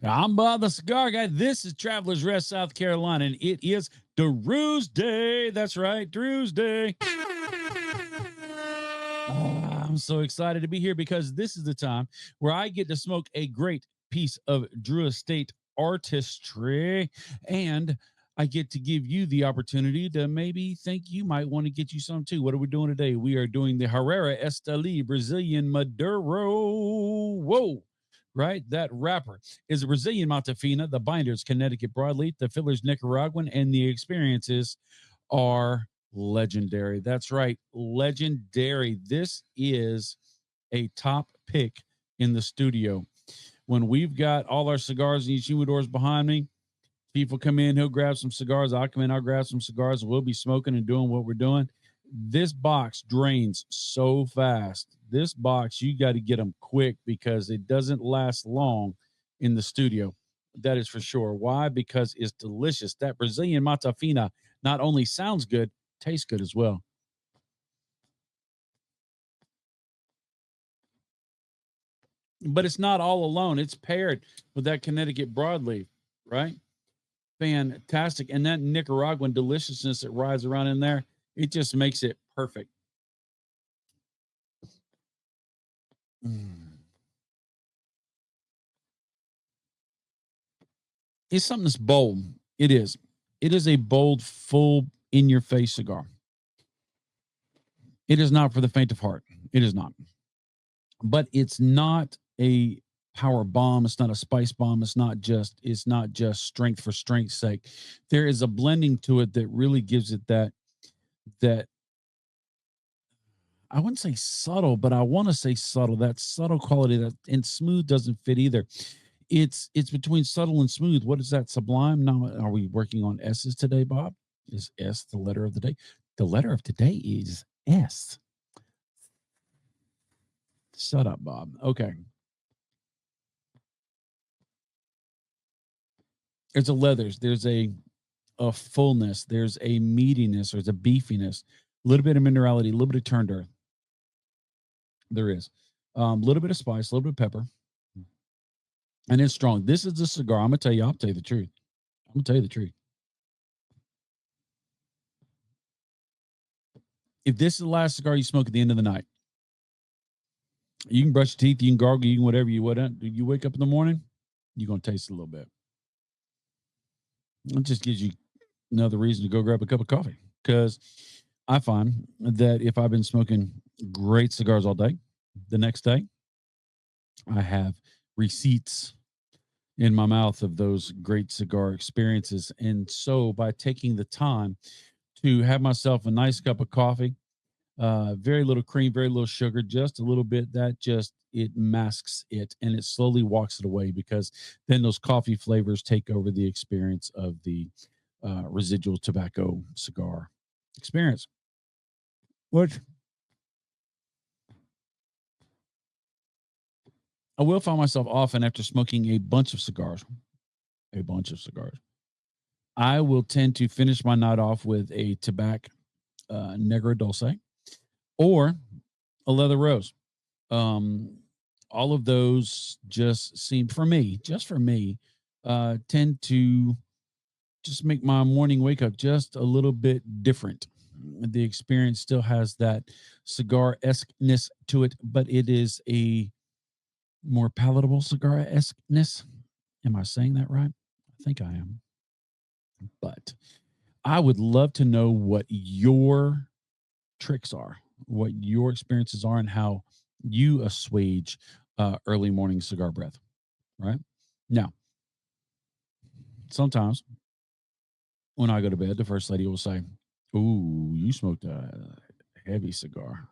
I'm Bob the Cigar Guy. This is Traveler's Rest, South Carolina, and it is Drew's Day. That's right, Drew's Day. I'm so excited to be here because this is the time where I get to smoke a great piece of Drew Estate artistry, and I get to give you the opportunity to maybe think you might want to get you some too. What are we doing today? We are doing the Herrera Esteli Brazilian Maduro. Whoa. Right? That wrapper is a Brazilian Montefina. The binder's Connecticut broadleaf. The filler's Nicaraguan. And the experiences are legendary. That's right. Legendary. This is a top pick in the studio. When we've got all our cigars and these humidors behind me, people come in, he'll grab some cigars. I'll come in, I'll grab some cigars. We'll be smoking and doing what we're doing. This box drains so fast. This box, you got to get them quick because it doesn't last long in the studio. That is for sure. Why? Because it's delicious. That Brazilian Matafina not only sounds good, tastes good as well. But it's not all alone. It's paired with that Connecticut broadleaf, right? Fantastic. And that Nicaraguan deliciousness that rides around in there, it just makes it perfect. It's something that's bold. It is. It is a bold, full, in your face cigar. It is not for the faint of heart. It is not. But it's not a power bomb. It's not a spice bomb. It's not just strength for strength's sake. There is a blending to it that really gives it that I wouldn't say subtle, but I want to say subtle. That subtle quality that and smooth doesn't fit either. It's between subtle and smooth. What is that? Sublime? Now, are we working on S's today, Bob? Is S the letter of the day? The letter of today is S. Shut up, Bob. Okay. There's a leathers. There's a fullness. There's a meatiness. There's a beefiness. A little bit of minerality. A little bit of turned earth. There is. A little bit of spice. A little bit of pepper. And it's strong. This is a cigar. I'm gonna tell you. I'll tell you the truth. I'm gonna tell you the truth. If this is the last cigar you smoke at the end of the night, you can brush your teeth, you can gargle, you can whatever you want. You wake up in the morning, you're gonna taste it a little bit. It just gives you another reason to go grab a cup of coffee. Because I find that if I've been smoking great cigars all day, the next day I have receipts in my mouth of those great cigar experiences. And so by taking the time to have myself a nice cup of coffee, very little cream, very little sugar, just a little bit, that just it masks it and it slowly walks it away because then those coffee flavors take over the experience of the residual tobacco cigar experience. Which I will find myself often after smoking a bunch of cigars, I will tend to finish my night off with a tobacco Negro Dulce or a leather rose. Um, all of those just seem for me, tend to just make my morning wake up just a little bit different. The experience still has that cigar esqueness to it, but it is a more palatable cigar esqueness. Am I saying that right? I think I am. But I would love to know what your tricks are, what your experiences are, and how you assuage early morning cigar breath. Right now, sometimes when I go to bed, the first lady will say, "Ooh, you smoked a heavy cigar."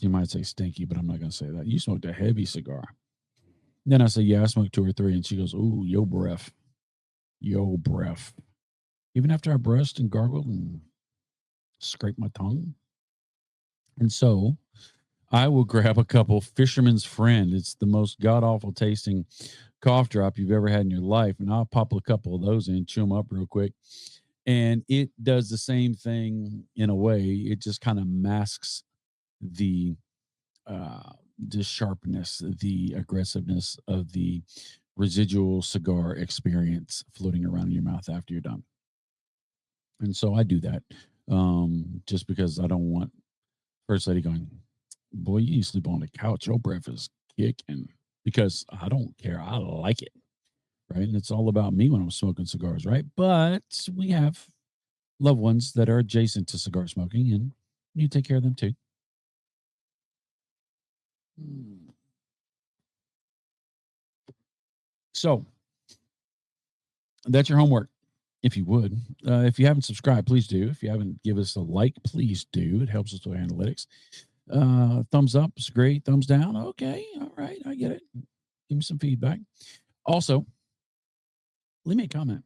She might say stinky, but I'm not going to say that. You smoked a heavy cigar. Then I say, "Yeah, I smoked two or three," and she goes, "Ooh, yo breath, yo breath." Even after I brushed and gargled and scraped my tongue, and so I will grab a couple Fisherman's Friend. It's the most god awful tasting cough drop you've ever had in your life, and I'll pop a couple of those in, chew them up real quick. And it does the same thing in a way. It just kind of masks the uh, the sharpness, the aggressiveness of the residual cigar experience floating around in your mouth after you're done. And so I do that just because I don't want First Lady going, boy, you sleep on the couch, your breath is kicking, because I don't care. I like it. Right. And it's all about me when I'm smoking cigars. Right. But we have loved ones that are adjacent to cigar smoking, and you take care of them too. So that's your homework, if you would. If you haven't subscribed, please do. If you haven't give us a like, please do. It helps us with analytics. Thumbs up is great. Thumbs down. Okay. All right. I get it. Give me some feedback. Also, leave me a comment.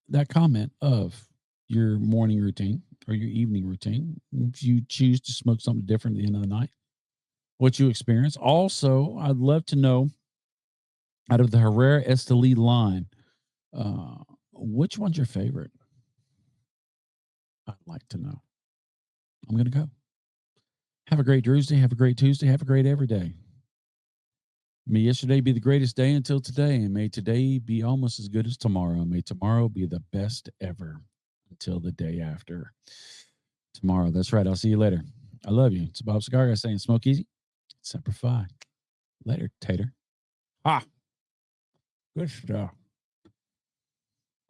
That comment of your morning routine or your evening routine, if you choose to smoke something different at the end of the night, what you experience. Also, I'd love to know, out of the Herrera Esteli line, uh, which one's your favorite? I'd like to know. I'm going to go. Have a great Tuesday. Have a great Tuesday. Have a great every day. May yesterday be the greatest day until today, and may today be almost as good as tomorrow. May tomorrow be the best ever until the day after tomorrow. That's right. I'll see you later. I love you. It's Bob Cigar Guy saying smoke easy. Semper Fi. Later, Tater. Ah, good stuff.